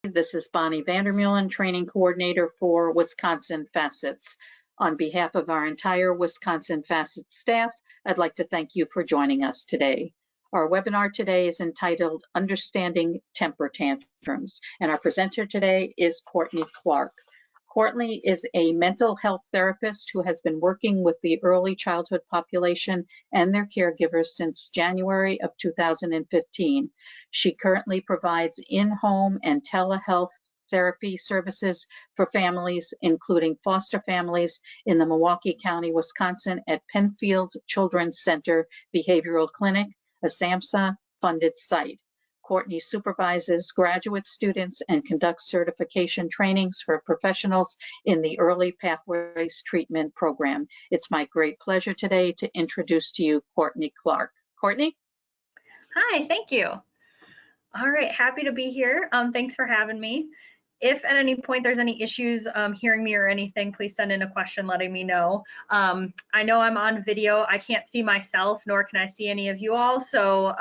This is Bonnie Vandermeulen, Training Coordinator for Wisconsin Facets. On behalf of our entire Wisconsin Facets staff, I'd like to thank you for joining us today. Our webinar today is entitled Understanding Temper Tantrums, and our presenter today is Courtney Clark. Courtney is a mental health therapist who has been working with the early childhood population and their caregivers since January of 2015. She currently provides in-home and telehealth therapy services for families, including foster families in the Milwaukee County, Wisconsin at Penfield Children's Center Behavioral Clinic, a SAMHSA-funded site. Courtney supervises graduate students and conducts certification trainings for professionals in the Early Pathways Treatment Program. It's my great pleasure today to introduce to you Courtney Clark. Courtney? Hi, thank you. All right, happy to be here. Thanks for having me. If at any point there's any issues hearing me or anything, please send in a question letting me know. I know I'm on video. I can't see myself, nor can I see any of you all, so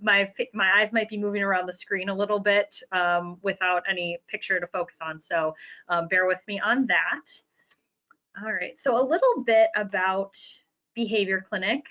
my eyes might be moving around the screen a little bit without any picture to focus on, so bear with me on that. All right, so a little bit about Behavior Clinic.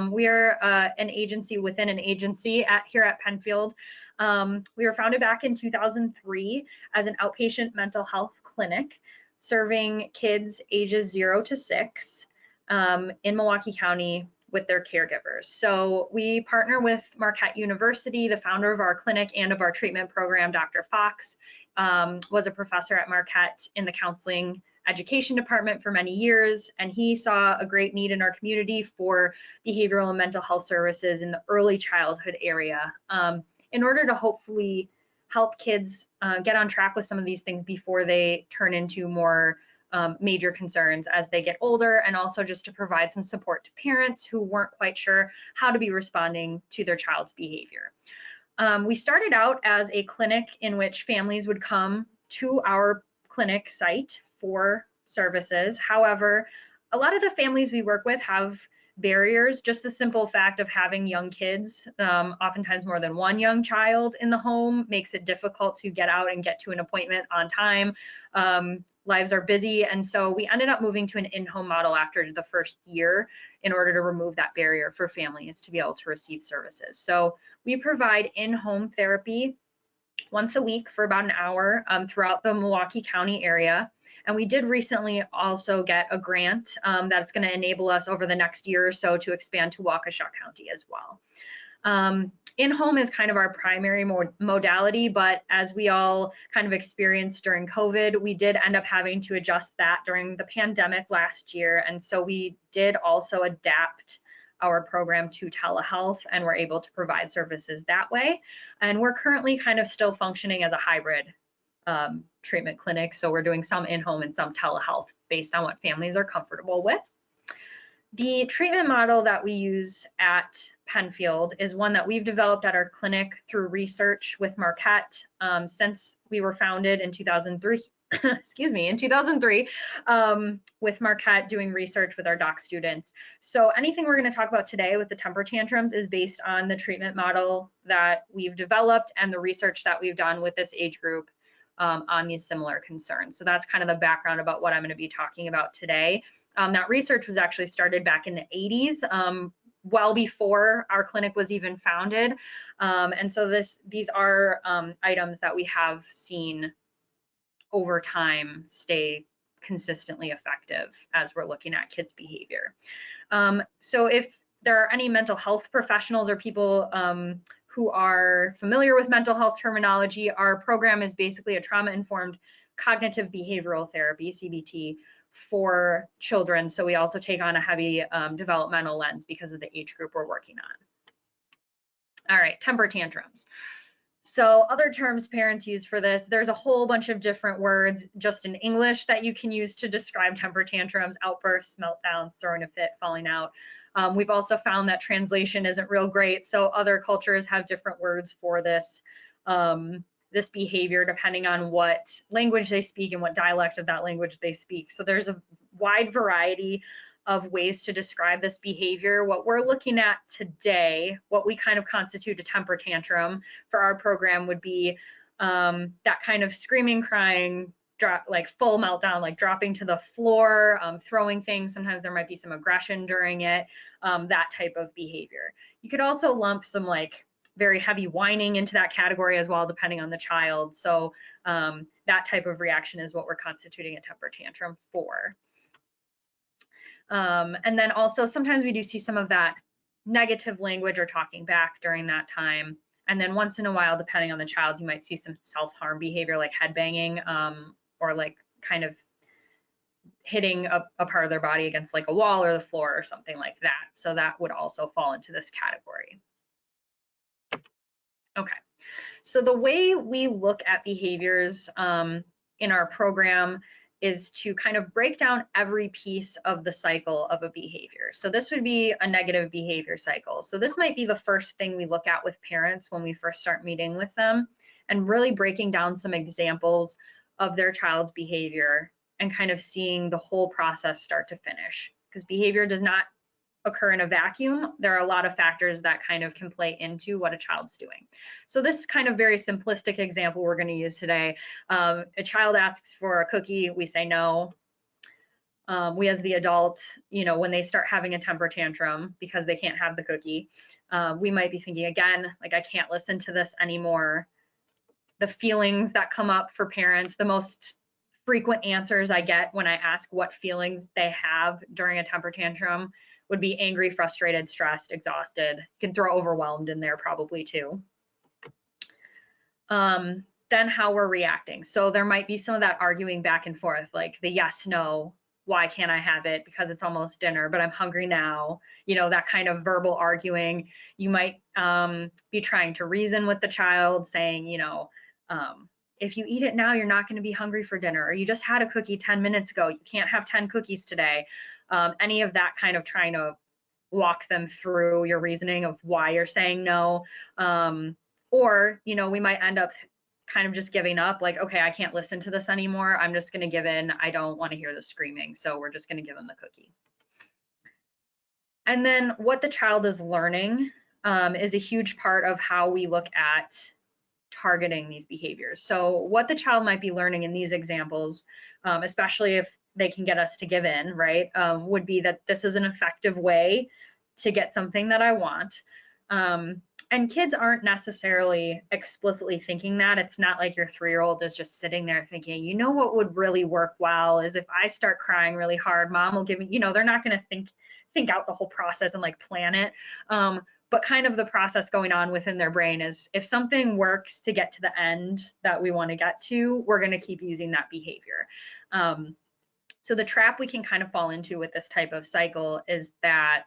We are an agency within an agency here at Penfield. We were founded back in 2003 as an outpatient mental health clinic serving kids ages 0 to 6 in Milwaukee County with their caregivers. So we partner with Marquette University. The founder of our clinic and of our treatment program, Dr. Fox, was a professor at Marquette in the counseling education department for many years, and he saw a great need in our community for behavioral and mental health services in the early childhood area in order to hopefully help kids get on track with some of these things before they turn into more major concerns as they get older, and also just to provide some support to parents who weren't quite sure how to be responding to their child's behavior. We started out as a clinic in which families would come to our clinic site for services. However, a lot of the families we work with have barriers. Just the simple fact of having young kids, oftentimes more than one young child in the home, makes it difficult to get out and get to an appointment on time. Lives are busy, and so we ended up moving to an in-home model after the first year in order to remove that barrier for families to be able to receive services. So we provide in-home therapy once a week for about an hour throughout the Milwaukee County area. And we did recently also get a grant that's going to enable us over the next year or so to expand to Waukesha County as well. In-home is kind of our primary modality, but as we all kind of experienced during COVID, we did end up having to adjust that during the pandemic last year. And so we did also adapt our program to telehealth, and we're able to provide services that way. And we're currently kind of still functioning as a hybrid treatment clinic. So we're doing some in-home and some telehealth based on what families are comfortable with. The treatment model that we use at Penfield is one that we've developed at our clinic through research with Marquette since we were founded in 2003. Excuse me, in 2003, with Marquette doing research with our doc students. So anything we're going to talk about today with the temper tantrums is based on the treatment model that we've developed and the research that we've done with this age group on these similar concerns. So that's kind of the background about what I'm going to be talking about today. That research was actually started back in the 80s, well before our clinic was even founded. And so these are items that we have seen over time stay consistently effective as we're looking at kids' behavior. So if there are any mental health professionals or people who are familiar with mental health terminology, our program is basically a trauma-informed cognitive behavioral therapy, CBT, for children. So we also take on a heavy developmental lens because of the age group we're working on. All right, temper tantrums. So other terms parents use for this, there's a whole bunch of different words just in English that you can use to describe temper tantrums: outbursts, meltdowns, throwing a fit, falling out. We've also found that translation isn't real great, so other cultures have different words for this, this behavior depending on what language they speak and what dialect of that language they speak. So there's a wide variety of ways to describe this behavior. What we're looking at today, what we kind of constitute a temper tantrum for our program would be that kind of screaming, crying, like full meltdown, like dropping to the floor, throwing things. Sometimes there might be some aggression during it, that type of behavior. You could also lump some like very heavy whining into that category as well, depending on the child. So that type of reaction is what we're constituting a temper tantrum for. And then also sometimes we do see some of that negative language or talking back during that time. And then once in a while, depending on the child, you might see some self-harm behavior like headbanging, or like kind of hitting a part of their body against like a wall or the floor or something like that. So that would also fall into this category. Okay, so the way we look at behaviors in our program is to kind of break down every piece of the cycle of a behavior. So this would be a negative behavior cycle. So this might be the first thing we look at with parents when we first start meeting with them, and really breaking down some examples of their child's behavior and kind of seeing the whole process start to finish. Because behavior does not occur in a vacuum. There are a lot of factors that kind of can play into what a child's doing. So this kind of very simplistic example we're going to use today. A child asks for a cookie, we say no. We as the adult, you know, when they start having a temper tantrum because they can't have the cookie, we might be thinking again, like, I can't listen to this anymore. The feelings that come up for parents, the most frequent answers I get when I ask what feelings they have during a temper tantrum would be angry, frustrated, stressed, exhausted. You can throw overwhelmed in there probably too. Then how we're reacting. So there might be some of that arguing back and forth, like the yes, no, why can't I have it? Because it's almost dinner, but I'm hungry now. You know, that kind of verbal arguing. You might be trying to reason with the child, saying, you know, if you eat it now, you're not going to be hungry for dinner, or you just had a cookie 10 minutes ago. You can't have 10 cookies today. Any of that kind of trying to walk them through your reasoning of why you're saying no. Or, you know, we might end up kind of just giving up, like, okay, I can't listen to this anymore. I'm just going to give in. I don't want to hear the screaming. So we're just going to give them the cookie. And then what the child is learning is a huge part of how we look at targeting these behaviors. So what the child might be learning in these examples, especially if they can get us to give in, right, would be that this is an effective way to get something that I want. And kids aren't necessarily explicitly thinking that. It's not like your 3-year-old is just sitting there thinking, you know, what would really work well is if I start crying really hard, mom will give me, you know, they're not going to think out the whole process and like plan it. But kind of the process going on within their brain is, if something works to get to the end that we want to get to, we're going to keep using that behavior. So the trap we can kind of fall into with this type of cycle is that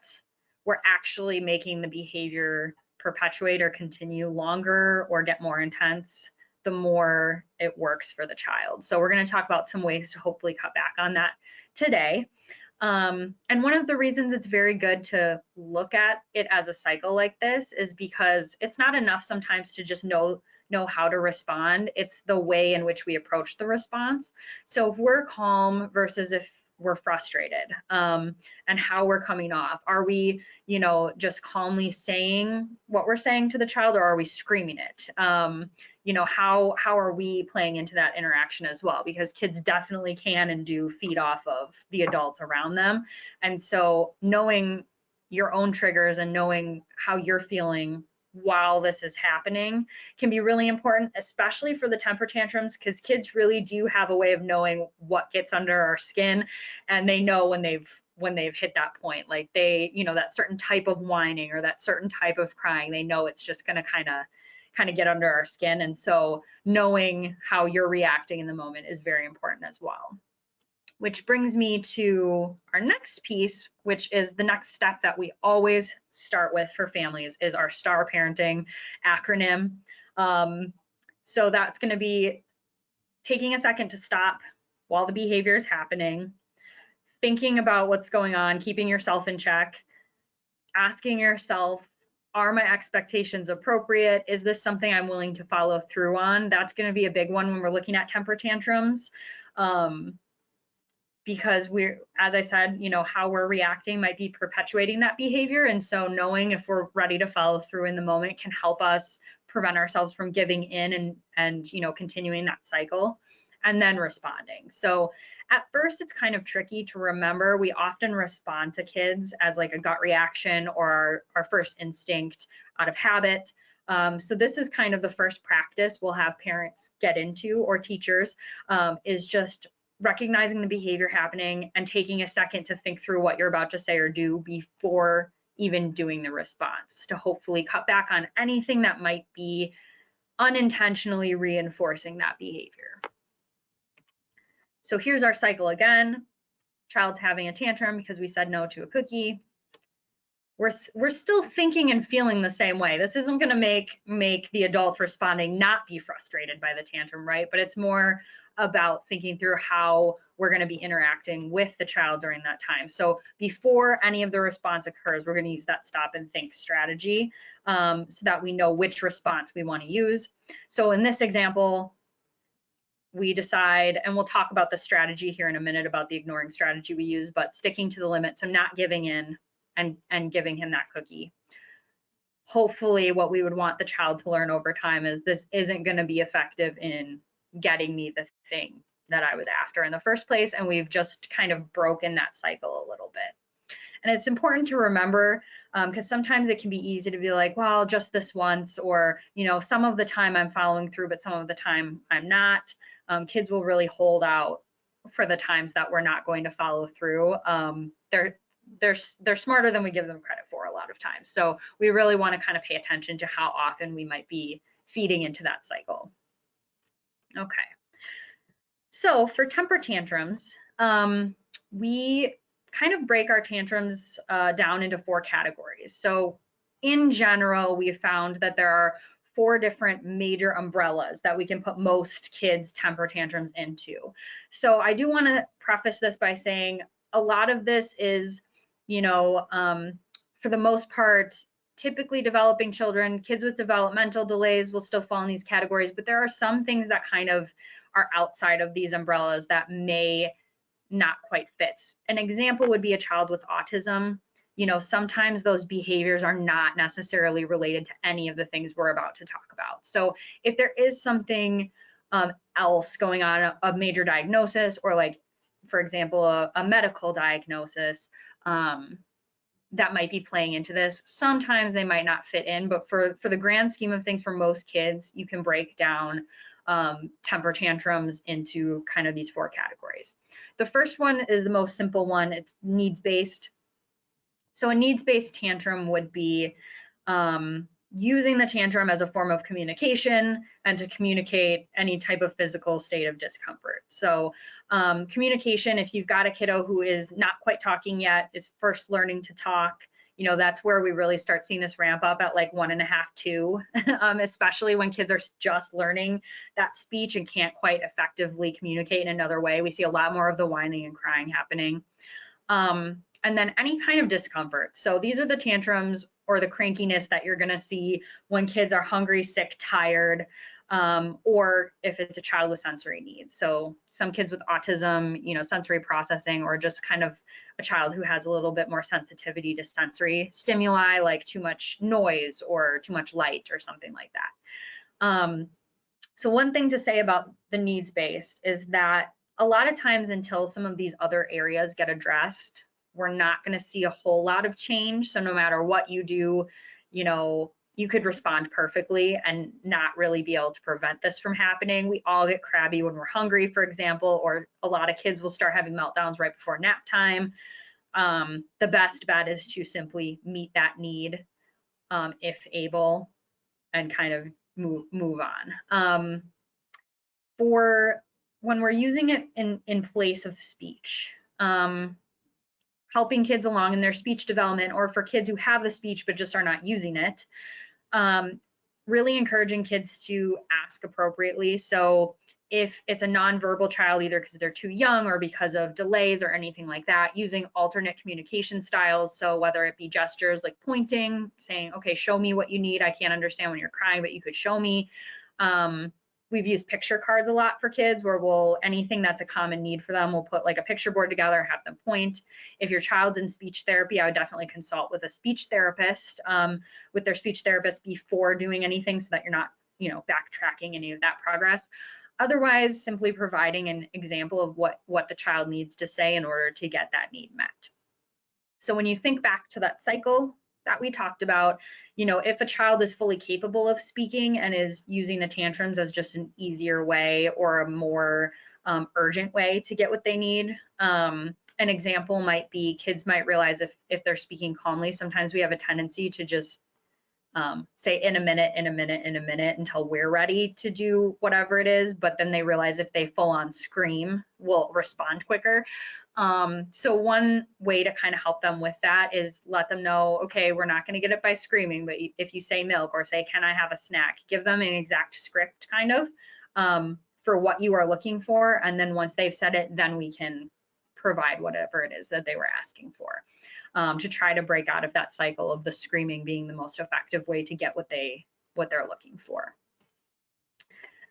we're actually making the behavior perpetuate or continue longer or get more intense the more it works for the child. So we're going to talk about some ways to hopefully cut back on that today. And one of the reasons it's very good to look at it as a cycle like this is because it's not enough sometimes to just know how to respond. It's the way in which we approach the response. So if we're calm versus if we're frustrated, and how we're coming off. Are we, you know, just calmly saying what we're saying to the child, or are we screaming it? You know, how are we playing into that interaction as well? Because kids definitely can and do feed off of the adults around them. And so knowing your own triggers and knowing how you're feeling while this is happening can be really important, especially for the temper tantrums, because kids really do have a way of knowing what gets under our skin, and they know when they've hit that point, like they, you know, that certain type of whining or that certain type of crying, they know it's just going to kind of get under our skin. And so knowing how you're reacting in the moment is very important as well. Which brings me to our next piece, which is the next step that we always start with for families, is our STAR parenting acronym. So that's going to be taking a second to stop while the behavior is happening, thinking about what's going on, keeping yourself in check, asking yourself, are my expectations appropriate? Is this something I'm willing to follow through on? That's going to be a big one when we're looking at temper tantrums. Because we're, as I said, you know, how we're reacting might be perpetuating that behavior. And so knowing if we're ready to follow through in the moment can help us prevent ourselves from giving in and you know, continuing that cycle, and then responding. So at first it's kind of tricky to remember. We often respond to kids as like a gut reaction or our first instinct out of habit. So this is kind of the first practice we'll have parents get into, or teachers, is just recognizing the behavior happening and taking a second to think through what you're about to say or do before even doing the response, to hopefully cut back on anything that might be unintentionally reinforcing that behavior. So here's our cycle again. Child's having a tantrum because we said no to a cookie. We're still thinking and feeling the same way. This isn't going to make the adult responding not be frustrated by the tantrum, right? But it's more about thinking through how we're going to be interacting with the child during that time. So before any of the response occurs, we're going to use that stop and think strategy, so that we know which response we want to use. So in this example, we decide, and we'll talk about the strategy here in a minute about the ignoring strategy we use, but sticking to the limit, so not giving in and giving him that cookie. Hopefully what we would want the child to learn over time is this isn't going to be effective in getting me the thing that I was after in the first place, and we've just kind of broken that cycle a little bit. And it's important to remember, because sometimes it can be easy to be like, well, just this once, or, you know, some of the time I'm following through, but some of the time I'm not. Kids will really hold out for the times that we're not going to follow through. They're smarter than we give them credit for a lot of times. So we really want to kind of pay attention to how often we might be feeding into that cycle. Okay. So for temper tantrums, we kind of break our tantrums down into 4 categories. So in general, we found that there are 4 different major umbrellas that we can put most kids' temper tantrums into. So I do want to preface this by saying a lot of this is, you know, for the most part, typically developing children, kids with developmental delays will still fall in these categories, but there are some things that kind of are outside of these umbrellas that may not quite fit. An example would be a child with autism. You know, sometimes those behaviors are not necessarily related to any of the things we're about to talk about. So if there is something else going on, a major diagnosis, or like, for example, a medical diagnosis that might be playing into this, sometimes they might not fit in, but for the grand scheme of things, for most kids, you can break down temper tantrums into kind of these 4 categories. The first one is the most simple one. It's needs-based. So a needs-based tantrum would be using the tantrum as a form of communication and to communicate any type of physical state of discomfort. So communication, if you've got a kiddo who is not quite talking yet, is first learning to talk, you know, that's where we really start seeing this ramp up at like 1.5, 2, especially when kids are just learning that speech and can't quite effectively communicate in another way. We see a lot more of the whining and crying happening. And then any kind of discomfort. So these are the tantrums or the crankiness that you're going to see when kids are hungry, sick, tired, or if it's a child with sensory needs. So some kids with autism, you know, sensory processing, or just kind of a child who has a little bit more sensitivity to sensory stimuli, like too much noise or too much light or something like that. So one thing to say about the needs-based is that a lot of times until some of these other areas get addressed, we're not going to see a whole lot of change. So no matter what you do, you know, you could respond perfectly and not really be able to prevent this from happening. We all get crabby when we're hungry, for example, or a lot of kids will start having meltdowns right before nap time. The best bet is to simply meet that need, if able, and kind of move on. For when we're using it in place of speech, helping kids along in their speech development, or for kids who have the speech but just are not using it, really encouraging kids to ask appropriately. So if it's a nonverbal child, either because they're too young or because of delays or anything like that, using alternate communication styles. So whether it be gestures like pointing, saying, okay, show me what you need. I can't understand when you're crying, but you could show me. we've used picture cards a lot for kids, where anything that's a common need for them, we'll put like a picture board together, have them point. If your child's in speech therapy, I would definitely consult with a speech therapist, with their speech therapist before doing anything, so that you're not, backtracking any of that progress. Otherwise, simply providing an example of what the child needs to say in order to get that need met. So when you think back to that cycle that we talked about, if a child is fully capable of speaking and is using the tantrums as just an easier way or a more urgent way to get what they need, an example might be, kids might realize if they're speaking calmly, sometimes we have a tendency to just say in a minute, in a minute, in a minute, until we're ready to do whatever it is. But then they realize if they full on scream, we'll respond quicker. So one way to kind of help them with that is let them know, okay, we're not going to get it by screaming, but if you say milk or say, can I have a snack, give them an exact script kind of for what you are looking for. And then once they've said it, then we can provide whatever it is that they were asking for. To try to break out of that cycle of the screaming being the most effective way to get what they're looking for.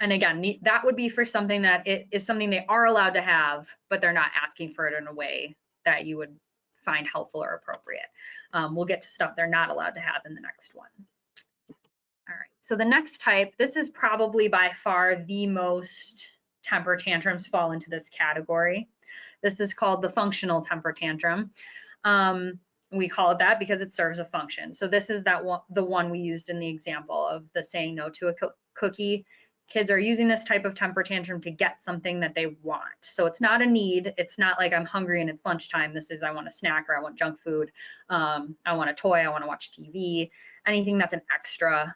And again, that would be for something that it is something they are allowed to have, but they're not asking for it in a way that you would find helpful or appropriate. We'll get to stuff they're not allowed to have in the next one. All right, so the next type, this is probably by far the most temper tantrums fall into this category. This is called the functional temper tantrum. We call it that because it serves a function. So this is the one we used in the example of the saying no to a cookie. Kids are using this type of temper tantrum to get something that they want. So it's not a need. It's not like I'm hungry and it's lunchtime. This is I want a snack or I want junk food. I want a toy. I want to watch TV. Anything that's an extra,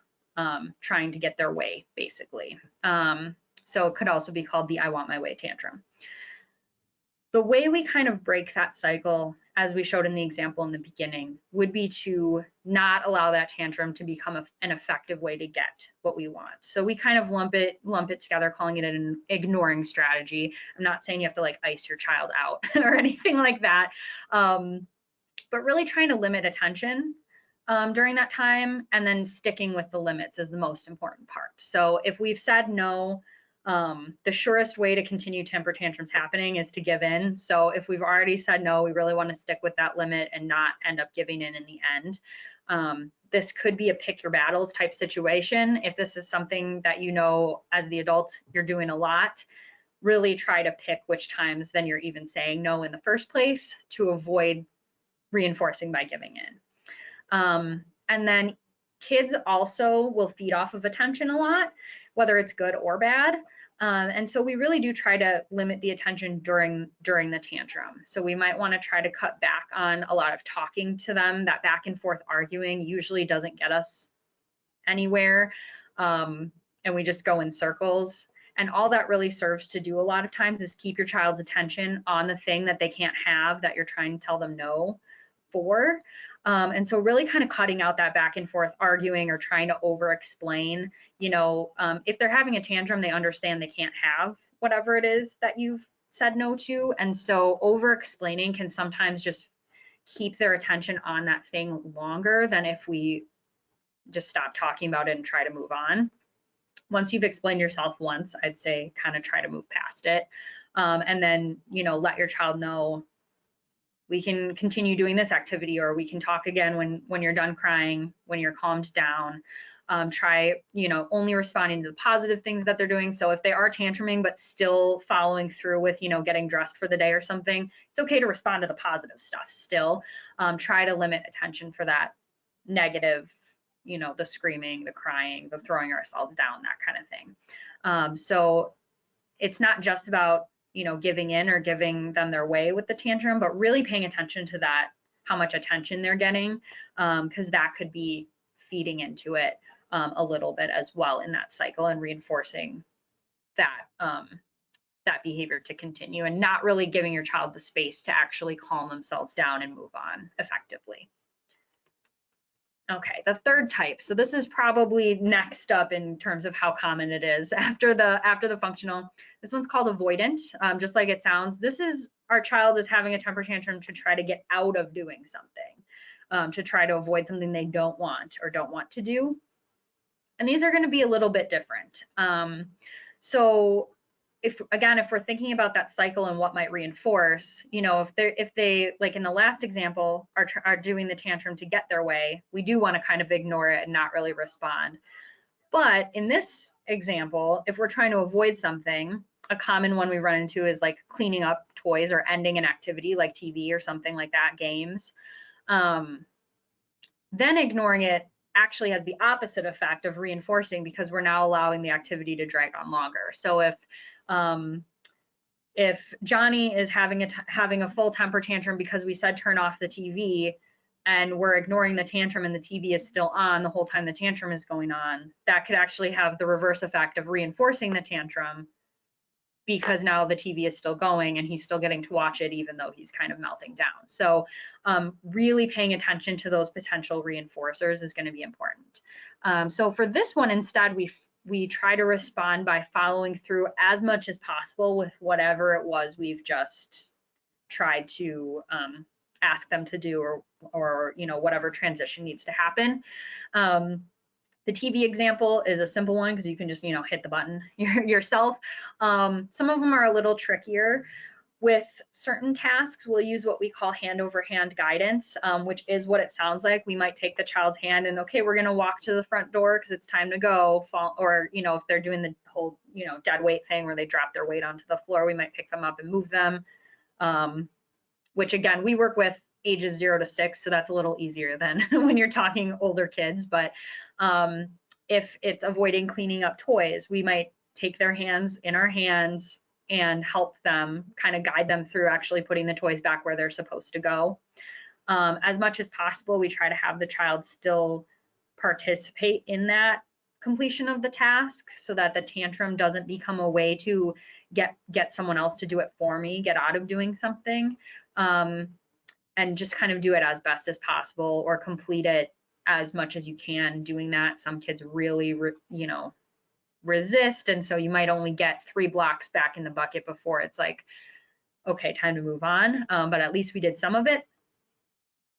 trying to get their way, basically. So it could also be called the I want my way tantrum. The way we kind of break that cycle, as we showed in the example in the beginning, would be to not allow that tantrum to become an effective way to get what we want. So we kind of lump it together, calling it an ignoring strategy. I'm not saying you have to like ice your child out or anything like that, but really trying to limit attention during that time, and then sticking with the limits is the most important part. So if we've said no, the surest way to continue temper tantrums happening is to give in. So if we've already said no, we really want to stick with that limit and not end up giving in the end. This could be a pick your battles type situation. If this is something that as the adult you're doing a lot, really try to pick which times then you're even saying no in the first place to avoid reinforcing by giving in. And then kids also will feed off of attention a lot, whether it's good or bad. And so we really do try to limit the attention during the tantrum. So we might want to try to cut back on a lot of talking to them. That back and forth arguing usually doesn't get us anywhere. And we just go in circles. And all that really serves to do a lot of times is keep your child's attention on the thing that they can't have that you're trying to tell them no for. And so really kind of cutting out that back and forth arguing or trying to over explain, if they're having a tantrum, they understand they can't have whatever it is that you've said no to. And so over explaining can sometimes just keep their attention on that thing longer than if we just stop talking about it and try to move on. Once you've explained yourself once, I'd say kind of try to move past it. And then, let your child know, we can continue doing this activity, or we can talk again when you're done crying, when you're calmed down. Try, only responding to the positive things that they're doing. So if they are tantruming, but still following through with, getting dressed for the day or something, it's okay to respond to the positive stuff still. Try to limit attention for that negative, the screaming, the crying, the throwing ourselves down, that kind of thing. So it's not just about, giving in or giving them their way with the tantrum, but really paying attention to that, how much attention they're getting, because that could be feeding into it a little bit as well in that cycle and reinforcing that that behavior to continue, and not really giving your child the space to actually calm themselves down and move on effectively. Okay, the third type. So this is probably next up in terms of how common it is after the functional. This one's called avoidant, just like it sounds. This is our child is having a temper tantrum to try to get out of doing something, to try to avoid something they don't want or don't want to do. And these are going to be a little bit different. So if we're thinking about that cycle and what might reinforce, if they like in the last example are doing the tantrum to get their way, we do want to kind of ignore it and not really respond. But in this example, if we're trying to avoid something, a common one we run into is like cleaning up toys or ending an activity like TV or something like that, games. Then ignoring it actually has the opposite effect of reinforcing, because we're now allowing the activity to drag on longer. So if Johnny is having a full temper tantrum because we said turn off the TV, and we're ignoring the tantrum and the TV is still on the whole time the tantrum is going on, that could actually have the reverse effect of reinforcing the tantrum, because now the TV is still going and he's still getting to watch it even though he's kind of melting down. So really paying attention to those potential reinforcers is going to be important. So for this one, instead, we try to respond by following through as much as possible with whatever it was we've just tried to ask them to do, or whatever transition needs to happen. The TV example is a simple one because you can just hit the button yourself. Some of them are a little trickier. With certain tasks, we'll use what we call hand over hand guidance, which is what it sounds like. We might take the child's hand and, okay, we're going to walk to the front door because it's time to go. Or if they're doing the whole dead weight thing where they drop their weight onto the floor, we might pick them up and move them. Which again, we work with ages 0 to 6, so that's a little easier than when you're talking older kids. But if it's avoiding cleaning up toys, we might take their hands in our hands and help them, kind of guide them through actually putting the toys back where they're supposed to go. As much as possible, we try to have the child still participate in that completion of the task, so that the tantrum doesn't become a way to get someone else to do it for me, get out of doing something, and just kind of do it as best as possible, or complete it as much as you can doing that. Some kids really resist, and so you might only get 3 blocks back in the bucket before it's like, okay, time to move on, but at least we did some of it.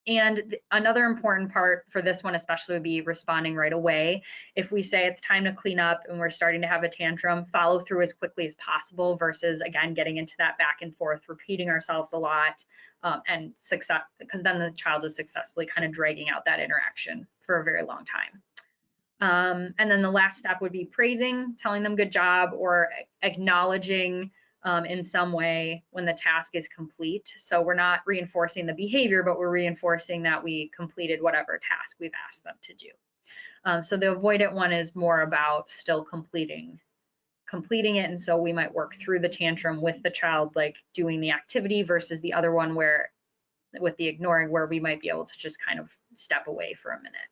And another important part for this one especially would be responding right away. If we say it's time to clean up and we're starting to have a tantrum, follow through as quickly as possible, versus again getting into that back and forth, repeating ourselves a lot, and success, because then the child is successfully kind of dragging out that interaction for a very long time. And then the last step would be praising, telling them good job, or acknowledging in some way when the task is complete. So we're not reinforcing the behavior, but we're reinforcing that we completed whatever task we've asked them to do. So the avoidant one is more about still completing it, and so we might work through the tantrum with the child, like doing the activity, versus the other one where with the ignoring, where we might be able to just kind of step away for a minute.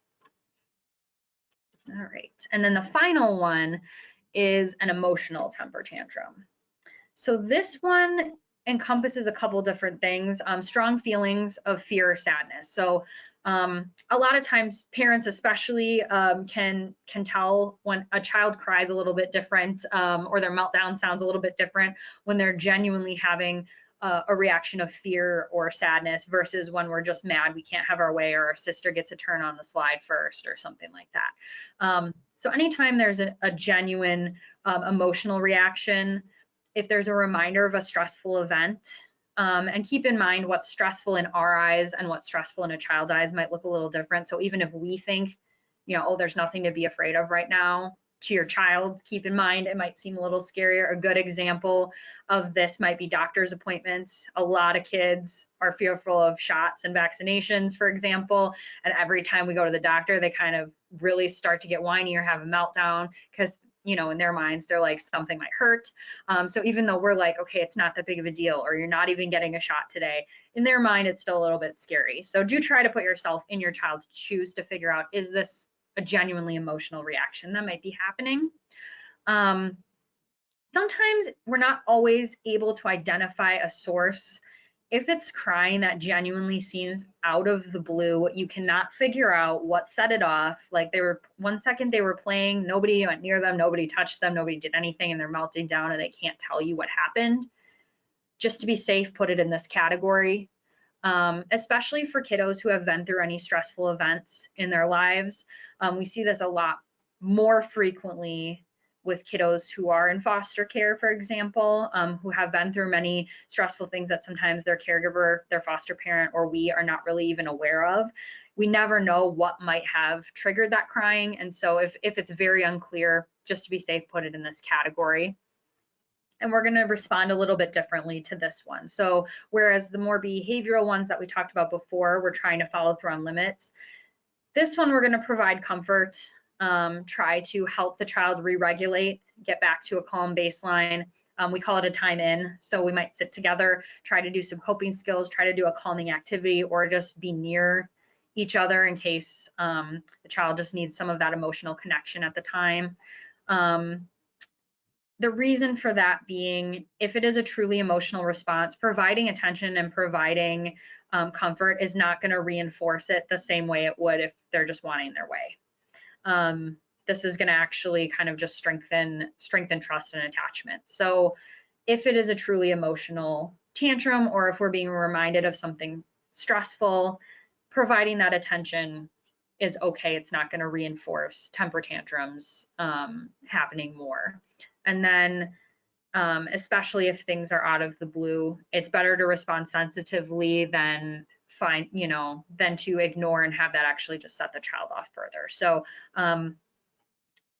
All right, and then the final one is an emotional temper tantrum. So this one encompasses a couple different things, strong feelings of fear or sadness. So a lot of times parents especially can tell when a child cries a little bit different, or their meltdown sounds a little bit different when they're genuinely having a reaction of fear or sadness, versus when we're just mad we can't have our way, or our sister gets a turn on the slide first, or something like that. So anytime there's a genuine emotional reaction, if there's a reminder of a stressful event, and keep in mind what's stressful in our eyes and what's stressful in a child's eyes might look a little different. So even if we think, oh, there's nothing to be afraid of right now, to your child, keep in mind it might seem a little scarier. A good example of this might be doctor's appointments. A lot of kids are fearful of shots and vaccinations, for example, and every time we go to the doctor, they kind of really start to get whiny or have a meltdown, because in their minds, they're like, something might hurt. So even though we're like, okay, it's not that big of a deal, or you're not even getting a shot today, in their mind, it's still a little bit scary. So do try to put yourself in your child's shoes to figure out, is this a genuinely emotional reaction that might be happening? Sometimes we're not always able to identify a source. If it's crying that genuinely seems out of the blue, you cannot figure out what set it off. Like one second they were playing, nobody went near them, nobody touched them, nobody did anything, and they're melting down and they can't tell you what happened. Just to be safe, put it in this category. Especially for kiddos who have been through any stressful events in their lives. We see this a lot more frequently with kiddos who are in foster care, for example, who have been through many stressful things that sometimes their caregiver, their foster parent, or we are not really even aware of. We never know what might have triggered that crying. And so if it's very unclear, just to be safe, put it in this category. And we're going to respond a little bit differently to this one. So whereas the more behavioral ones that we talked about before, we're trying to follow through on limits, this one we're going to provide comfort, try to help the child re-regulate, get back to a calm baseline. We call it a time in. So we might sit together, try to do some coping skills, try to do a calming activity, or just be near each other in case the child just needs some of that emotional connection at the time. The reason for that being, if it is a truly emotional response, providing attention and providing comfort is not going to reinforce it the same way it would if they're just wanting their way. This is going to actually kind of just strengthen trust and attachment. So if it is a truly emotional tantrum, or if we're being reminded of something stressful, providing that attention is okay. It's not going to reinforce temper tantrums happening more. And then especially if things are out of the blue, it's better to respond sensitively than than to ignore and have that actually just set the child off further. So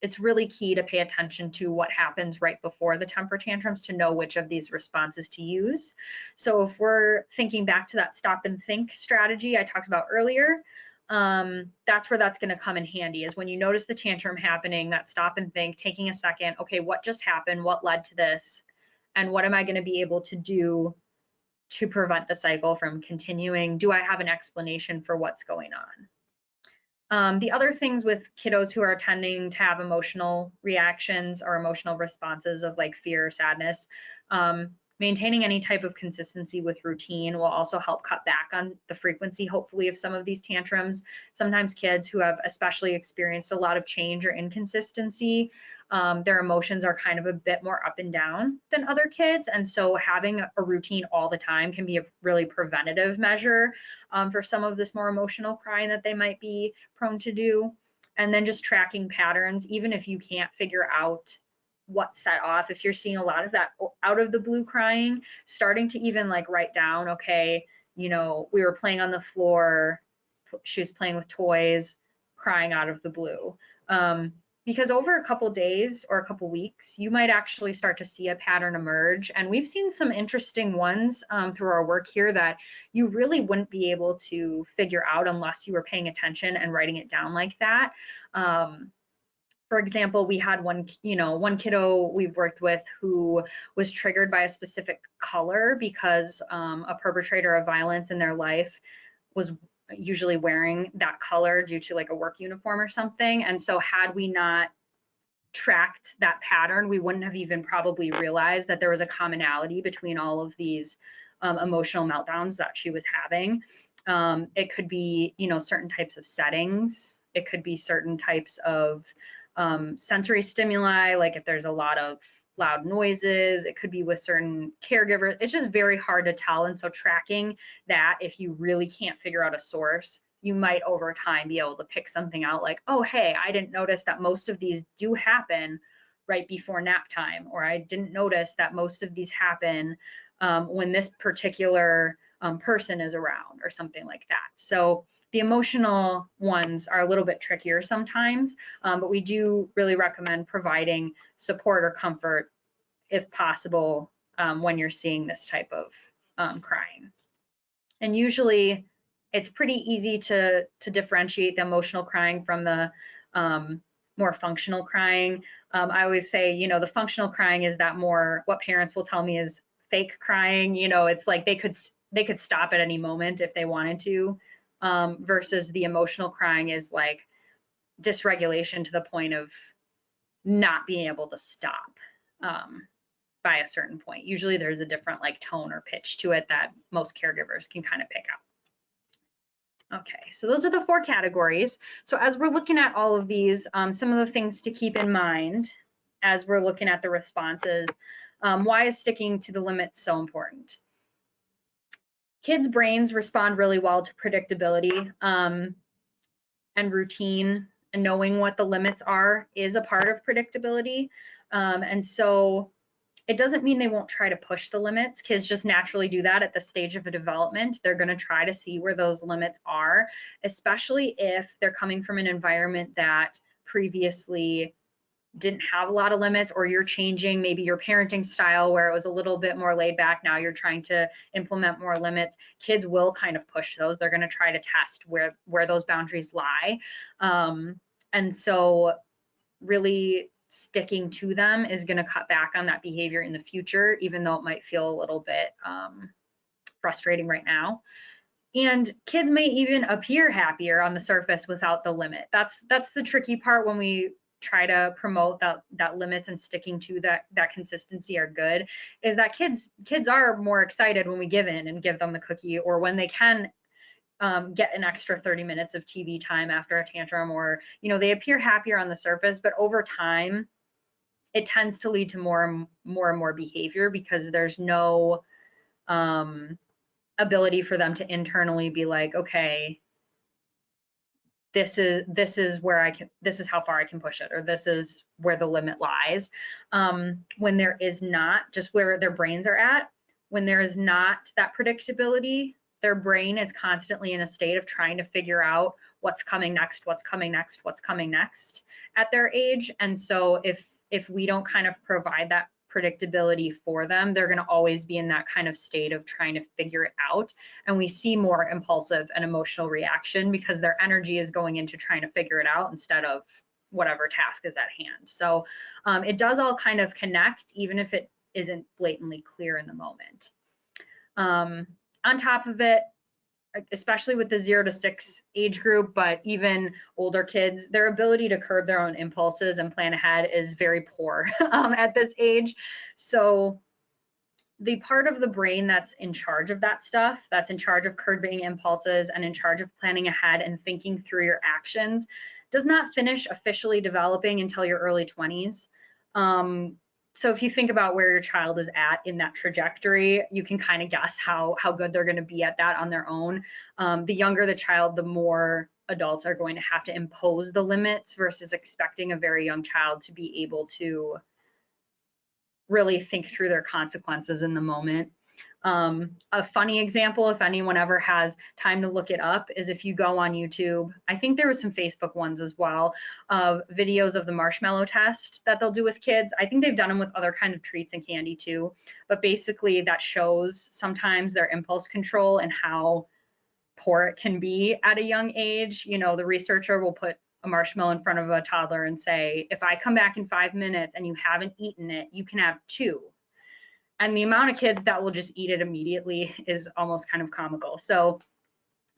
it's really key to pay attention to what happens right before the temper tantrums to know which of these responses to use. So if we're thinking back to that stop and think strategy I talked about earlier, that's where that's going to come in handy, is when you notice the tantrum happening, that stop and think, taking a second, okay, what just happened? What led to this? And what am I going to be able to do to prevent the cycle from continuing? Do I have an explanation for what's going on? The other things with kiddos who are tending to have emotional reactions or emotional responses of like fear or sadness, maintaining any type of consistency with routine will also help cut back on the frequency, hopefully, of some of these tantrums. Sometimes kids who have especially experienced a lot of change or inconsistency, their emotions are kind of a bit more up and down than other kids. And so having a routine all the time can be a really preventative measure for some of this more emotional crying that they might be prone to do. And then just tracking patterns, even if you can't figure out what set off, if you're seeing a lot of that out of the blue crying, starting to even like write down, okay, we were playing on the floor, she was playing with toys, crying out of the blue. Because over a couple days or a couple weeks, you might actually start to see a pattern emerge. And we've seen some interesting ones through our work here that you really wouldn't be able to figure out unless you were paying attention and writing it down like that. For example, we had one kiddo we've worked with who was triggered by a specific color because a perpetrator of violence in their life was usually wearing that color due to like a work uniform or something. And so had we not tracked that pattern, we wouldn't have even probably realized that there was a commonality between all of these emotional meltdowns that she was having. It could be, certain types of settings. It could be certain types of sensory stimuli, like if there's a lot of loud noises. It could be with certain caregivers. It's just very hard to tell. And so tracking that, if you really can't figure out a source, you might over time be able to pick something out like, oh, hey, I didn't notice that most of these do happen right before nap time, or I didn't notice that most of these happen when this particular person is around, or something like that. So the emotional ones are a little bit trickier sometimes, but we do really recommend providing support or comfort if possible when you're seeing this type of crying. And usually it's pretty easy to differentiate the emotional crying from the more functional crying. I always say, the functional crying is that more, what parents will tell me is fake crying. It's like they could stop at any moment if they wanted to. Versus the emotional crying is like dysregulation to the point of not being able to stop by a certain point. Usually there's a different like tone or pitch to it that most caregivers can kind of pick out. Okay, so those are the 4 categories. So as we're looking at all of these, some of the things to keep in mind as we're looking at the responses, why is sticking to the limits so important? Kids' brains respond really well to predictability and routine and knowing what the limits are is a part of predictability. And so it doesn't mean they won't try to push the limits. Kids just naturally do that at the stage of a development. They're going to try to see where those limits are, especially if they're coming from an environment that previously didn't have a lot of limits, or you're changing maybe your parenting style where it was a little bit more laid back. Now you're trying to implement more limits. Kids will kind of push those. They're going to try to test where those boundaries lie. And so really sticking to them is going to cut back on that behavior in the future, even though it might feel a little bit frustrating right now. And kids may even appear happier on the surface without the limit. That's the tricky part when we try to promote that limits and sticking to that consistency are good, is that kids are more excited when we give in and give them the cookie, or when they can get an extra 30 minutes of TV time after a tantrum, or they appear happier on the surface, but over time it tends to lead to more and more behavior, because there's no ability for them to internally be like, okay, this is where I can, this is how far I can push it, or this is where the limit lies. When there is not, just where their brains are at, when there is not that predictability, their brain is constantly in a state of trying to figure out what's coming next, what's coming next, what's coming next at their age. And so if we don't kind of provide that predictability for them, they're going to always be in that kind of state of trying to figure it out. And we see more impulsive and emotional reaction because their energy is going into trying to figure it out instead of whatever task is at hand. So it does all kind of connect, even if it isn't blatantly clear in the moment. On top of it, especially with the 0 to 6 age group, but even older kids, their ability to curb their own impulses and plan ahead is very poor at this age. So the part of the brain that's in charge of that stuff, that's in charge of curbing impulses and in charge of planning ahead and thinking through your actions, does not finish officially developing until your early 20s. So if you think about where your child is at in that trajectory, you can kind of guess how good they're going to be at that on their own. The younger the child, the more adults are going to have to impose the limits, versus expecting a very young child to be able to really think through their consequences in the moment. A funny example, if anyone ever has time to look it up, is if you go on YouTube, I think there was some Facebook ones as well, of videos of the marshmallow test that they'll do with kids. I think they've done them with other kind of treats and candy too, but basically that shows sometimes their impulse control and how poor it can be at a young age. The researcher will put a marshmallow in front of a toddler and say, if I come back in 5 minutes and you haven't eaten it, you can have 2. And the amount of kids that will just eat it immediately is almost kind of comical. So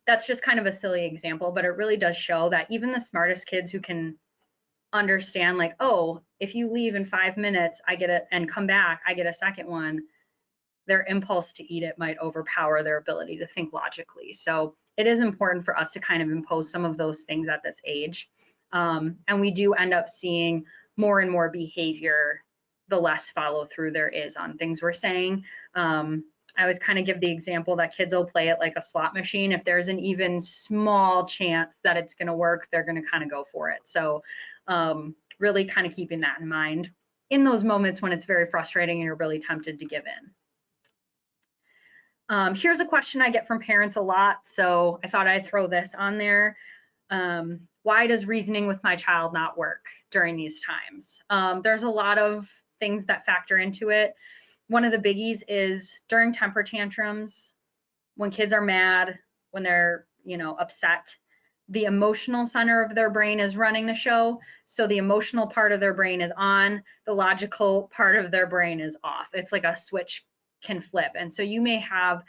that's just kind of a silly example, but it really does show that even the smartest kids who can understand, like, oh, if you leave in 5 minutes, I get it, and come back, I get a second one, their impulse to eat it might overpower their ability to think logically. So it is important for us to kind of impose some of those things at this age. And we do end up seeing more and more behavior the less follow through there is on things we're saying. I always kind of give the example that kids will play it like a slot machine. If there's an even small chance that it's going to work, they're going to kind of go for it. So really kind of keeping that in mind in those moments when it's very frustrating and you're really tempted to give in. Here's a question I get from parents a lot, so I thought I'd throw this on there. Why does reasoning with my child not work during these times? There's a lot of things that factor into it. One of the biggies is during temper tantrums, when kids are mad, when they're, upset, the emotional center of their brain is running the show. So the emotional part of their brain is on, the logical part of their brain is off. It's like a switch can flip. And so you may have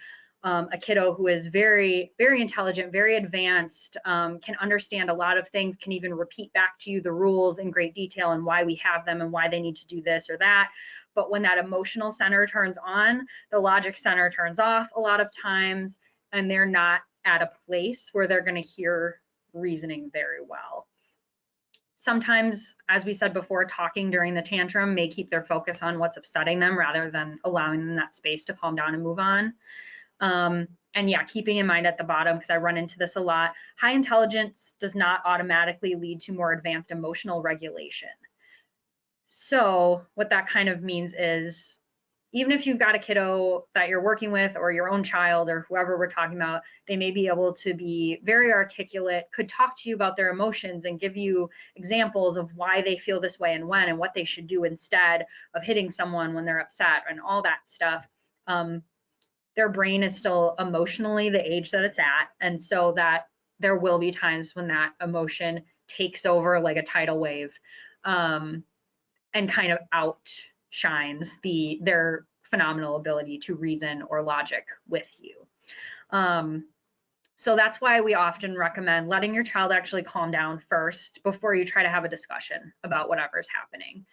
a kiddo who is very, very intelligent, very advanced, can understand a lot of things, can even repeat back to you the rules in great detail and why we have them and why they need to do this or that. But when that emotional center turns on, the logic center turns off a lot of times, and they're not at a place where they're going to hear reasoning very well. Sometimes, as we said before, talking during the tantrum may keep their focus on what's upsetting them rather than allowing them that space to calm down and move on. And yeah, keeping in mind at the bottom, because I run into this a lot, high intelligence does not automatically lead to more advanced emotional regulation. So what that kind of means is, even if you've got a kiddo that you're working with or your own child or whoever we're talking about, they may be able to be very articulate, could talk to you about their emotions and give you examples of why they feel this way and when, and what they should do instead of hitting someone when they're upset and all that stuff. Their brain is still emotionally the age that it's at. And so that there will be times when that emotion takes over like a tidal wave, and kind of outshines their phenomenal ability to reason or logic with you. So that's why we often recommend letting your child actually calm down first before you try to have a discussion about whatever's happening.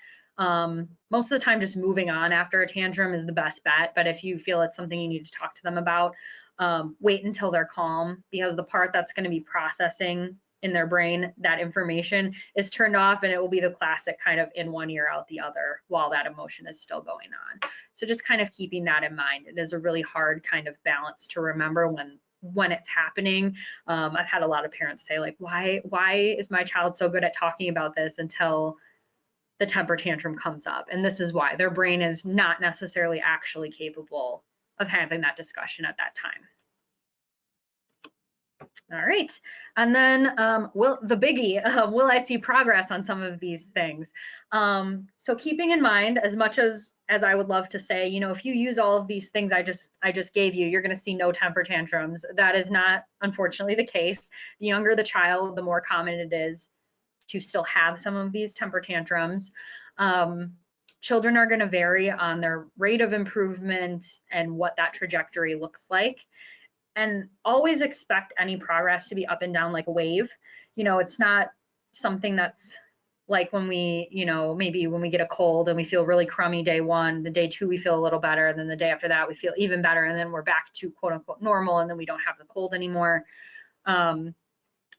Most of the time, just moving on after a tantrum is the best bet. But if you feel it's something you need to talk to them about, wait until they're calm, because the part that's going to be processing in their brain that information is turned off, and it will be the classic kind of in one ear out the other while that emotion is still going on. So just kind of keeping that in mind. It is a really hard kind of balance to remember when it's happening. I've had a lot of parents say, like, why is my child so good at talking about this until the temper tantrum comes up? And this is why. Their brain is not necessarily actually capable of having that discussion at that time. All right, and then the biggie, will I see progress on some of these things? So keeping in mind, as much as I would love to say, you know, if you use all of these things I just gave you, you're going to see no temper tantrums. That is not, unfortunately, the case. The younger the child, the more common it is to still have some of these temper tantrums. Children are going to vary on their rate of improvement and what that trajectory looks like. And always expect any progress to be up and down like a wave. You know, it's not something that's like when we, you know, maybe when we get a cold and we feel really crummy day one, the day two we feel a little better, and then the day after that we feel even better, and then we're back to quote unquote normal, and then we don't have the cold anymore.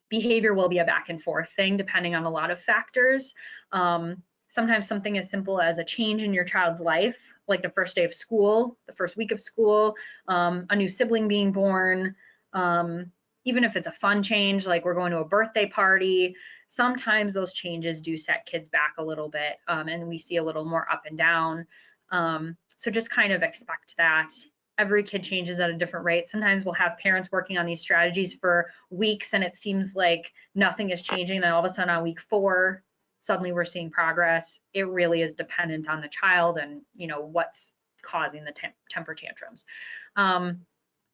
Behavior will be a back and forth thing depending on a lot of factors. Sometimes something as simple as a change in your child's life, like the first day of school, the first week of school, a new sibling being born, even if it's a fun change, like we're going to a birthday party, sometimes those changes do set kids back a little bit, and we see a little more up and down. So just kind of expect that. Every kid changes at a different rate. Sometimes we'll have parents working on these strategies for weeks and it seems like nothing is changing. Then all of a sudden on week 4, suddenly we're seeing progress. It really is dependent on the child and, you know, what's causing the temper tantrums.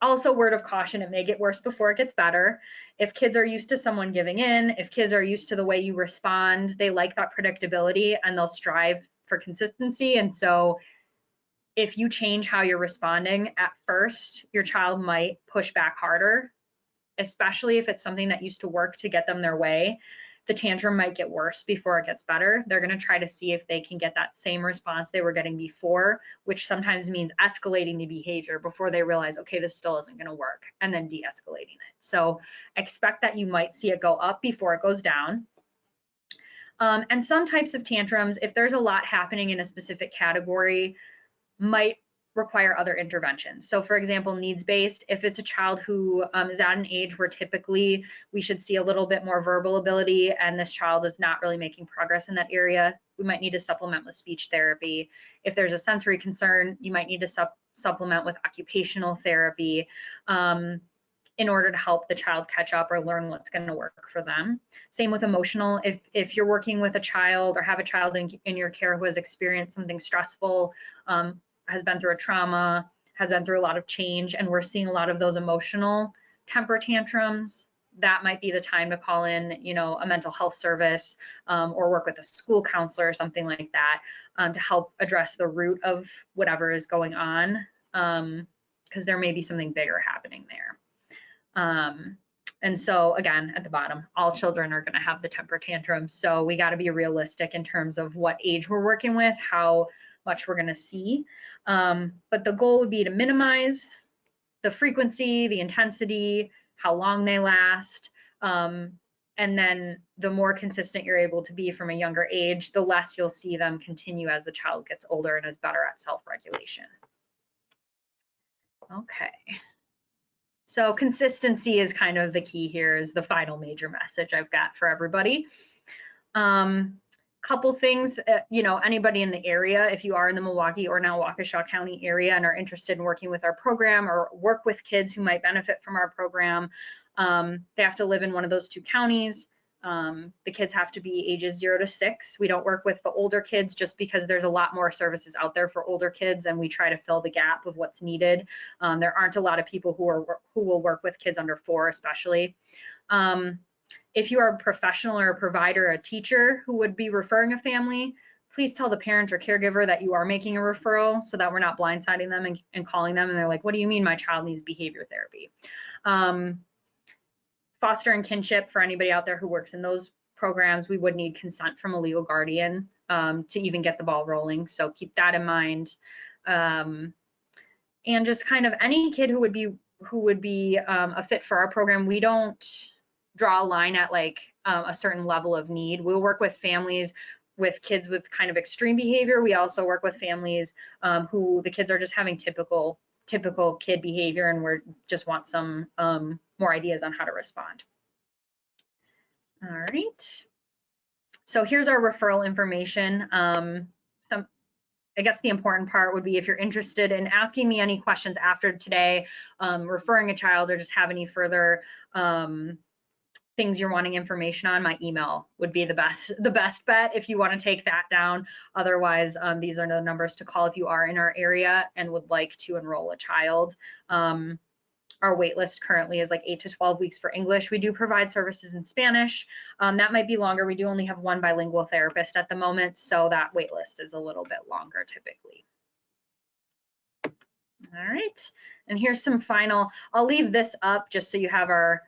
Also, word of caution, it may get worse before it gets better. If kids are used to someone giving in, if kids are used to the way you respond, they like that predictability and they'll strive for consistency. And so if you change how you're responding at first, your child might push back harder, especially if it's something that used to work to get them their way. The tantrum might get worse before it gets better. They're going to try to see if they can get that same response they were getting before, which sometimes means escalating the behavior before they realize, okay, this still isn't going to work, and then de-escalating it. So expect that you might see it go up before it goes down. And some types of tantrums, if there's a lot happening in a specific category, might require other interventions. So for example, needs-based, if it's a child who is at an age where typically we should see a little bit more verbal ability and this child is not really making progress in that area, we might need to supplement with speech therapy. If there's a sensory concern, you might need to supplement with occupational therapy in order to help the child catch up or learn what's going to work for them. Same with emotional. If you're working with a child or have a child in your care who has experienced something stressful, has been through a trauma, has been through a lot of change, and we're seeing a lot of those emotional temper tantrums, that might be the time to call in, you know, a mental health service or work with a school counselor or something like that to help address the root of whatever is going on, because there may be something bigger happening there. And so again, at the bottom, all children are going to have the temper tantrums. So we got to be realistic in terms of what age we're working with, how much we're going to see. But the goal would be to minimize the frequency, the intensity, how long they last. And then the more consistent you're able to be from a younger age, the less you'll see them continue as the child gets older and is better at self-regulation. Okay. So consistency is kind of the key here, is the final major message I've got for everybody. Couple things, anybody in the area, if you are in the Milwaukee or now Waukesha County area and are interested in working with our program or work with kids who might benefit from our program, they have to live in one of those two counties. The kids have to be ages 0 to 6. We don't work with the older kids just because there's a lot more services out there for older kids, and we try to fill the gap of what's needed. There aren't a lot of people who will work with kids under 4, especially. If you are a professional or a provider, a teacher who would be referring a family, please tell the parent or caregiver that you are making a referral so that we're not blindsiding them and calling them and they're like, what do you mean my child needs behavior therapy? Foster and kinship, for anybody out there who works in those programs, we would need consent from a legal guardian to even get the ball rolling. So keep that in mind. And just kind of any kid who would be a fit for our program, we don't draw a line at like a certain level of need. We'll work with families with kids with kind of extreme behavior. We also work with families who the kids are just having typical kid behavior, and we just want some more ideas on how to respond. All right. So here's our referral information. I guess the important part would be if you're interested in asking me any questions after today, referring a child, or just have any further things you're wanting information on, my email would be the best bet if you want to take that down. Otherwise, these are the numbers to call if you are in our area and would like to enroll a child. Our wait list currently is like 8 to 12 weeks for English. We do provide services in Spanish. That might be longer. We do only have one bilingual therapist at the moment, so that wait list is a little bit longer typically. All right, and here's some final, I'll leave this up just so you have our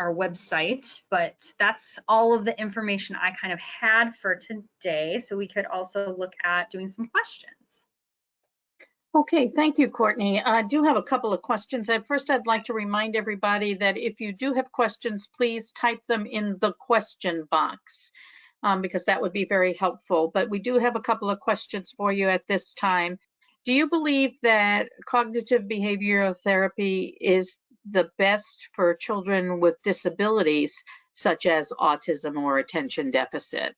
website, but that's all of the information I kind of had for today. So we could also look at doing some questions. Okay, thank you, Courtney. I do have a couple of questions. First, I'd like to remind everybody that if you do have questions, please type them in the question box because that would be very helpful. But we do have a couple of questions for you at this time. Do you believe that cognitive behavioral therapy is the best for children with disabilities such as autism or attention deficit?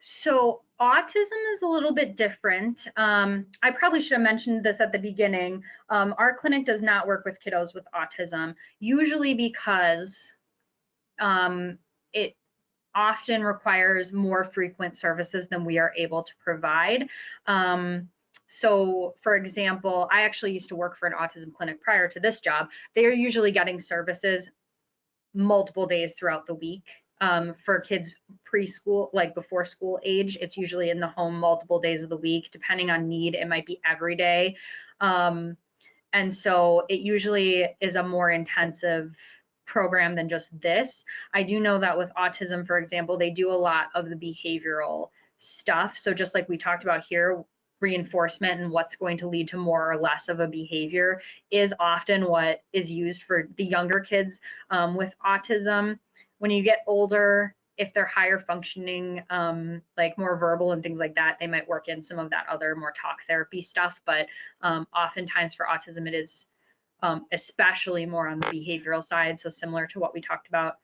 So autism is a little bit different. I probably should have mentioned this at the beginning. Our clinic does not work with kiddos with autism, usually because it often requires more frequent services than we are able to provide. So for example, I actually used to work for an autism clinic prior to this job. They are usually getting services multiple days throughout the week. For kids preschool, like before school age, it's usually in the home multiple days of the week. Depending on need, it might be every day. And so it usually is a more intensive program than just this. I do know that with autism, for example, they do a lot of the behavioral stuff. So just like we talked about here, reinforcement and what's going to lead to more or less of a behavior is often what is used for the younger kids with autism. When you get older, if they're higher functioning, like more verbal and things like that, they might work in some of that other more talk therapy stuff. But oftentimes for autism, it is especially more on the behavioral side. So similar to what we talked about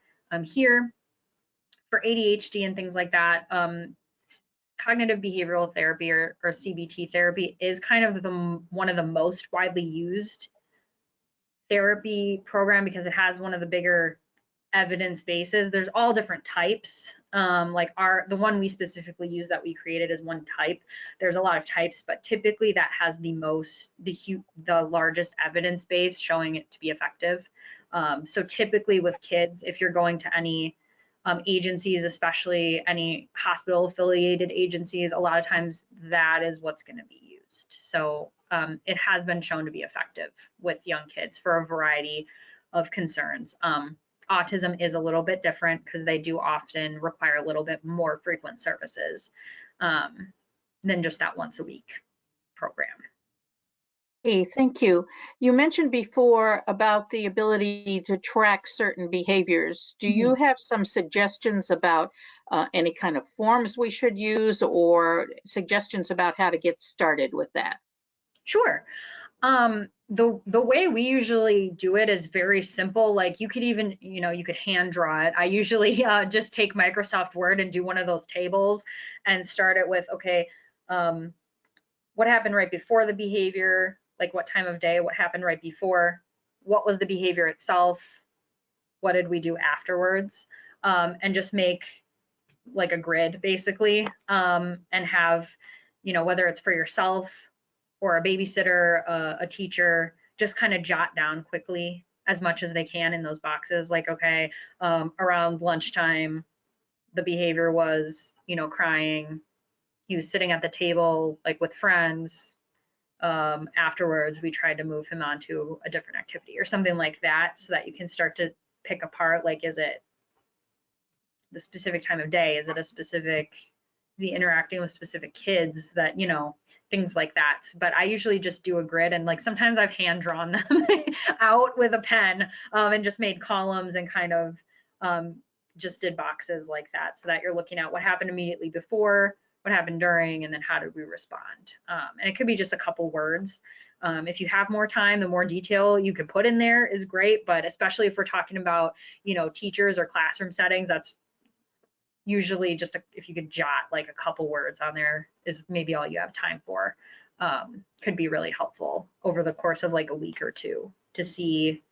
here. For ADHD and things like that, cognitive behavioral therapy or CBT therapy is kind of one of the most widely used therapy program because it has one of the bigger evidence bases. There's all different types. Like the one we specifically use that we created is one type. There's a lot of types, but typically that has the largest evidence base showing it to be effective. So typically with kids, if you're going to any agencies, especially any hospital affiliated agencies, a lot of times that is what's going to be used. So it has been shown to be effective with young kids for a variety of concerns. Autism is a little bit different because they do often require a little bit more frequent services than just that once a week program. Hey, thank you. You mentioned before about the ability to track certain behaviors. Do you have some suggestions about any kind of forms we should use or suggestions about how to get started with that? Sure. The way we usually do it is very simple. Like you could even, you could hand draw it. I usually just take Microsoft Word and do one of those tables and start it with, okay, um, what happened right before the behavior, like what time of day, what happened right before, what was the behavior itself, what did we do afterwards, and just make like a grid basically, and have, whether it's for yourself or a babysitter, a teacher, just kind of jot down quickly as much as they can in those boxes. Like, okay, around lunchtime, the behavior was, crying. He was sitting at the table, like with friends. Afterwards, we tried to move him on to a different activity or something like that so that you can start to pick apart, like, is it the specific time of day? Is it a specific, is he interacting with specific kids that, things like that. But I usually just do a grid, and like sometimes I've hand drawn them out with a pen, and just made columns and kind of just did boxes like that so that you're looking at what happened immediately before, what happened during, and then how did we respond. And it could be just a couple words. If you have more time, the more detail you can put in there is great, but especially if we're talking about, teachers or classroom settings, that's usually just if you could jot like a couple words on there is maybe all you have time for. Could be really helpful over the course of like a week or two to see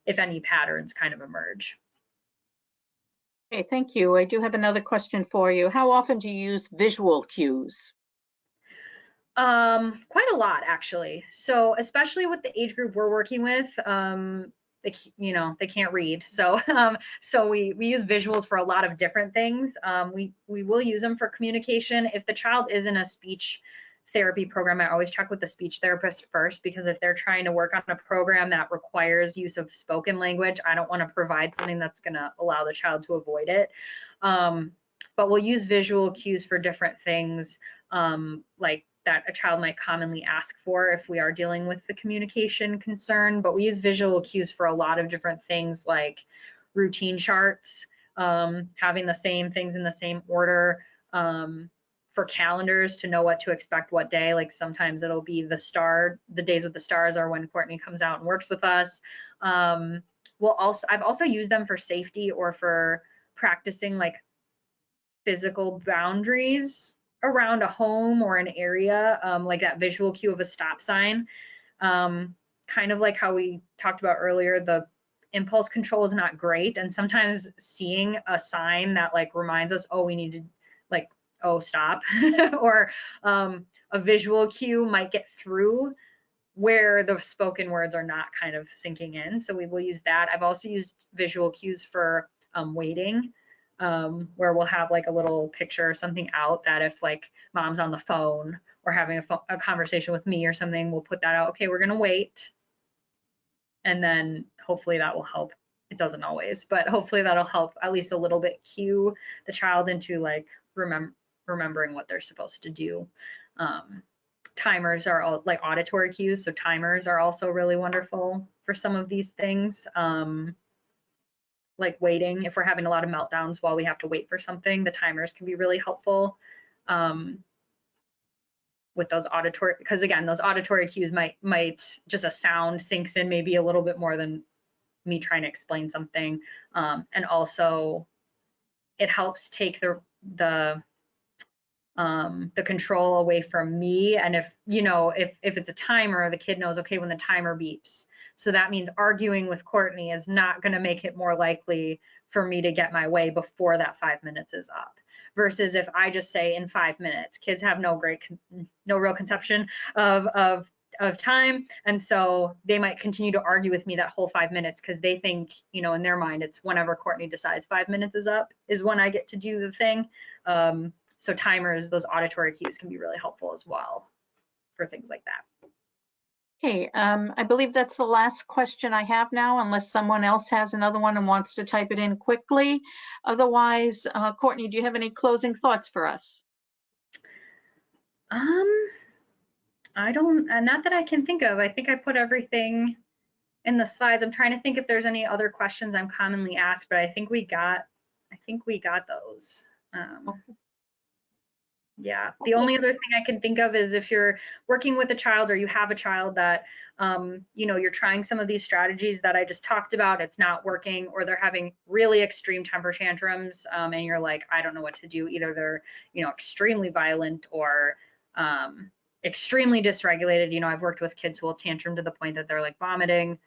if any patterns kind of emerge. Okay, thank you. I do have another question for you. How often do you use visual cues? Quite a lot actually. So especially with the age group we're working with, they can't read. So so we use visuals for a lot of different things. We will use them for communication. If the child is in a speech therapy program, I always check with the speech therapist first, because if they're trying to work on a program that requires use of spoken language, I don't want to provide something that's going to allow the child to avoid it. But we'll use visual cues for different things, like that a child might commonly ask for if we are dealing with the communication concern. But we use visual cues for a lot of different things, like routine charts, having the same things in the same order, for calendars to know what to expect what day. Like sometimes it'll be the days with the stars are when Courtney comes out and works with us. I've also used them for safety or for practicing like physical boundaries around a home or an area, like that visual cue of a stop sign. Kind of like how we talked about earlier, the impulse control is not great. And sometimes seeing a sign that like reminds us, oh, we need to like, oh, stop, or a visual cue might get through where the spoken words are not kind of sinking in. So we will use that. I've also used visual cues for waiting, where we'll have like a little picture or something out that if like mom's on the phone or having a conversation with me or something, we'll put that out. Okay, we're gonna wait, and then hopefully that will help. It doesn't always, but hopefully that'll help at least a little bit cue the child into like remembering what they're supposed to do. Timers are all like auditory cues, so timers are also really wonderful for some of these things. Like waiting, if we're having a lot of meltdowns while we have to wait for something, the timers can be really helpful, with those auditory, because again, those auditory cues might just a sound sinks in maybe a little bit more than me trying to explain something. And also it helps take the control away from me. And if it's a timer, the kid knows, okay, when the timer beeps, so that means arguing with Courtney is not going to make it more likely for me to get my way before that 5 minutes is up. Versus if I just say in 5 minutes, kids have no real conception of time, and so they might continue to argue with me that whole 5 minutes because they think, in their mind, it's whenever Courtney decides 5 minutes is up is when I get to do the thing. So timers, those auditory cues can be really helpful as well for things like that. Okay, I believe that's the last question I have now, unless someone else has another one and wants to type it in quickly. Otherwise, Courtney, do you have any closing thoughts for us? I don't, not that I can think of. I think I put everything in the slides. I'm trying to think if there's any other questions I'm commonly asked, but I think we got those. Okay. Yeah. The only other thing I can think of is if you're working with a child or you have a child that, you're trying some of these strategies that I just talked about, it's not working, or they're having really extreme temper tantrums, and you're like, I don't know what to do. Either they're, extremely violent or extremely dysregulated. I've worked with kids who will tantrum to the point that they're like vomiting.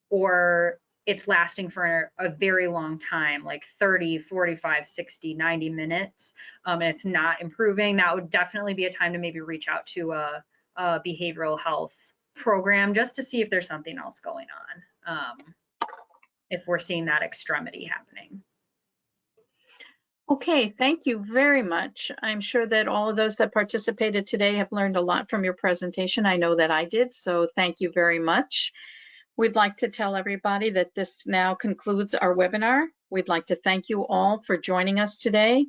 Or it's lasting for a very long time, like 30, 45, 60, 90 minutes, and it's not improving, that would definitely be a time to maybe reach out to a behavioral health program just to see if there's something else going on, if we're seeing that extremity happening. Okay, thank you very much. I'm sure that all of those that participated today have learned a lot from your presentation. I know that I did, so thank you very much. We'd like to tell everybody that this now concludes our webinar. We'd like to thank you all for joining us today.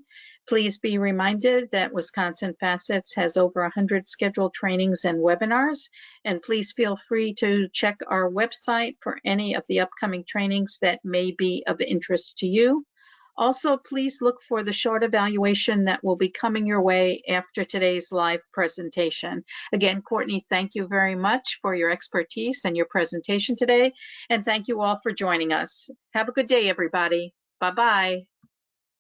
Please be reminded that Wisconsin Facets has over 100 scheduled trainings and webinars, and please feel free to check our website for any of the upcoming trainings that may be of interest to you. Also, please look for the short evaluation that will be coming your way after today's live presentation. Again, Courtney, thank you very much for your expertise and your presentation today, and thank you all for joining us. Have a good day, everybody. Bye-bye.